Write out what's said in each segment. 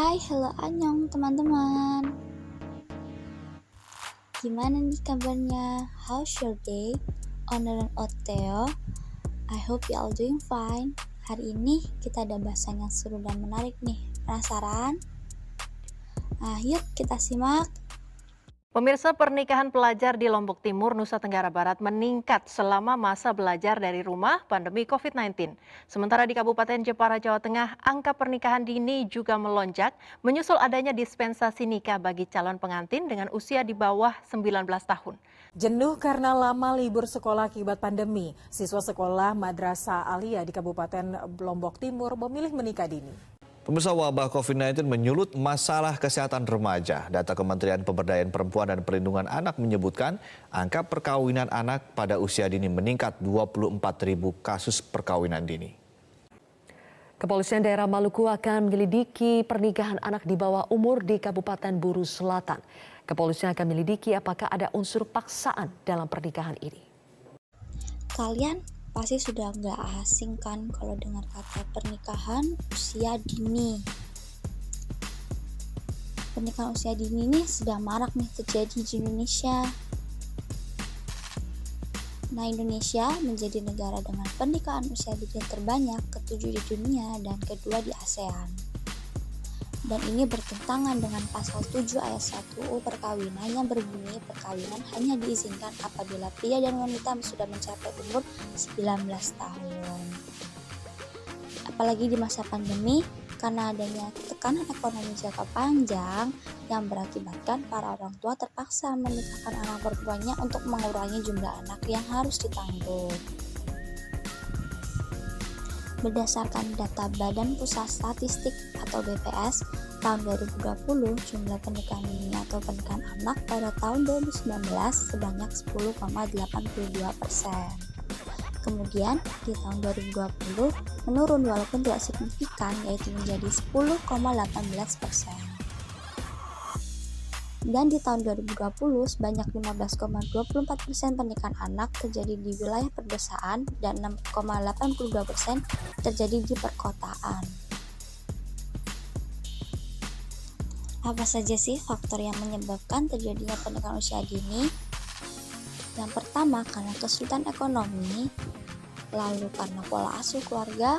Hai, hello, annyeong teman-teman. Gimana nih kabarnya? How's your day? Oneran Oteo. I hope you all doing fine. Hari ini kita ada bahasan yang seru dan menarik nih. Penasaran? Yuk kita simak. Pemirsa, pernikahan pelajar di Lombok Timur, Nusa Tenggara Barat meningkat selama masa belajar dari rumah pandemi COVID-19. Sementara di Kabupaten Jepara, Jawa Tengah, angka pernikahan dini juga melonjak menyusul adanya dispensasi nikah bagi calon pengantin dengan usia di bawah 19 tahun. Jenuh karena lama libur sekolah akibat pandemi, siswa sekolah Madrasah Alia di Kabupaten Lombok Timur memilih menikah dini. Pemirsa, wabah COVID-19 menyulut masalah kesehatan remaja. Data Kementerian Pemberdayaan Perempuan dan Perlindungan Anak menyebutkan angka perkawinan anak pada usia dini meningkat 24.000 kasus perkawinan dini. Kepolisian daerah Maluku akan menyelidiki pernikahan anak di bawah umur di Kabupaten Buru Selatan. Kepolisian akan menyelidiki apakah ada unsur paksaan dalam pernikahan ini. Kalian pasti sudah nggak asing kan kalau dengar kata pernikahan usia dini. Pernikahan usia dini ini sedang marak nih terjadi di Indonesia. Nah, Indonesia menjadi negara dengan pernikahan usia dini terbanyak, ketujuh di dunia dan kedua di ASEAN. Dan ini bertentangan dengan pasal 7 ayat 1 UU Perkawinan yang berbunyi perkawinan hanya diizinkan apabila pria dan wanita sudah mencapai umur 19 tahun. Apalagi di masa pandemi, karena adanya tekanan ekonomi jangka panjang yang berakibatkan para orang tua terpaksa menikahkan anak perempuannya untuk mengurangi jumlah anak yang harus ditanggung. Berdasarkan data Badan Pusat Statistik atau BPS, tahun 2020 jumlah pernikahan dini atau pernikahan anak pada tahun 2019 sebanyak 10,82%. Kemudian di tahun 2020 menurun walaupun tidak signifikan, yaitu menjadi 10,18%. Dan di tahun 2020 sebanyak 15,24% pernikahan anak terjadi di wilayah pedesaan dan 6,82% terjadi di perkotaan. Apa saja sih faktor yang menyebabkan terjadinya pernikahan usia dini? Yang pertama karena kesulitan ekonomi, lalu karena pola asuh keluarga,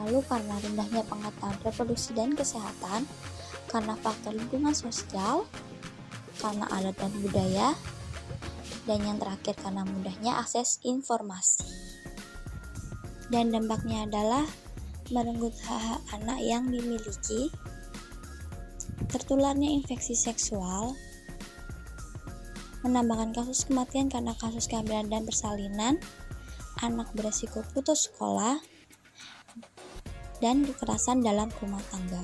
lalu karena rendahnya pengetahuan reproduksi dan kesehatan, karena faktor lingkungan sosial, karena adat dan budaya, dan yang terakhir karena mudahnya akses informasi. Dan dampaknya adalah merenggut hak-hak anak yang dimiliki, tertularnya infeksi seksual, menambahkan kasus kematian karena kasus kehamilan dan persalinan, anak beresiko putus sekolah, dan kekerasan dalam rumah tangga.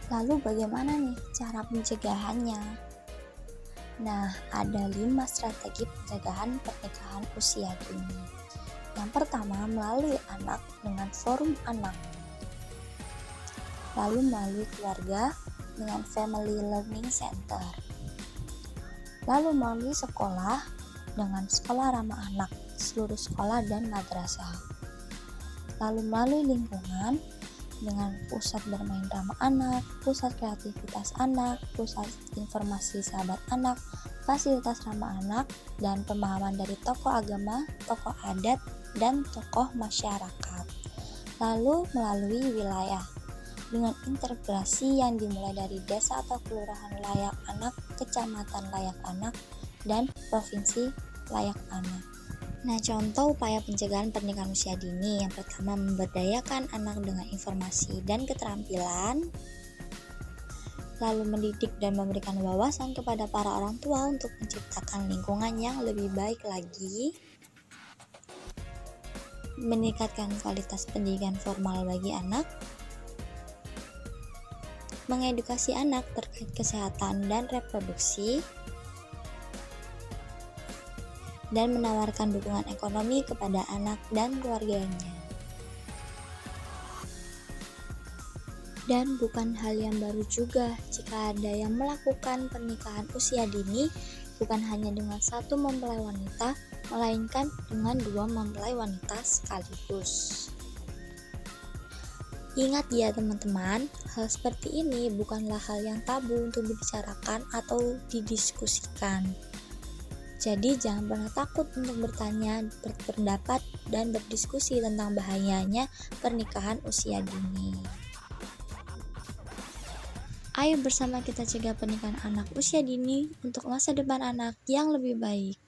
Lalu bagaimana nih cara pencegahannya? Nah, ada 5 strategi pencegahan pernikahan usia dini. Yang pertama, melalui anak dengan forum anak. Lalu melalui keluarga dengan Family Learning Center. Lalu melalui sekolah dengan sekolah ramah anak, seluruh sekolah dan madrasah. Lalu melalui lingkungan dengan pusat bermain ramah anak, pusat kreativitas anak, pusat informasi sahabat anak, fasilitas ramah anak, dan pemahaman dari tokoh agama, tokoh adat, dan tokoh masyarakat. Lalu melalui wilayah dengan integrasi yang dimulai dari desa atau kelurahan layak anak, kecamatan layak anak, dan provinsi layak anak. Nah, contoh upaya pencegahan pernikahan usia dini. Yang pertama, memberdayakan anak dengan informasi dan keterampilan. Lalu mendidik dan memberikan wawasan kepada para orang tua untuk menciptakan lingkungan yang lebih baik lagi. Meningkatkan kualitas pendidikan formal bagi anak. Mengedukasi anak terkait kesehatan dan reproduksi. Dan menawarkan dukungan ekonomi kepada anak dan keluarganya. Dan bukan hal yang baru juga jika ada yang melakukan pernikahan usia dini, bukan hanya dengan satu mempelai wanita, melainkan dengan 2 mempelai wanita sekaligus. Ingat ya teman-teman, hal seperti ini bukanlah hal yang tabu untuk dibicarakan atau didiskusikan. Jadi jangan pernah takut untuk bertanya, berpendapat, dan berdiskusi tentang bahayanya pernikahan usia dini. Ayo bersama kita cegah pernikahan anak usia dini untuk masa depan anak yang lebih baik.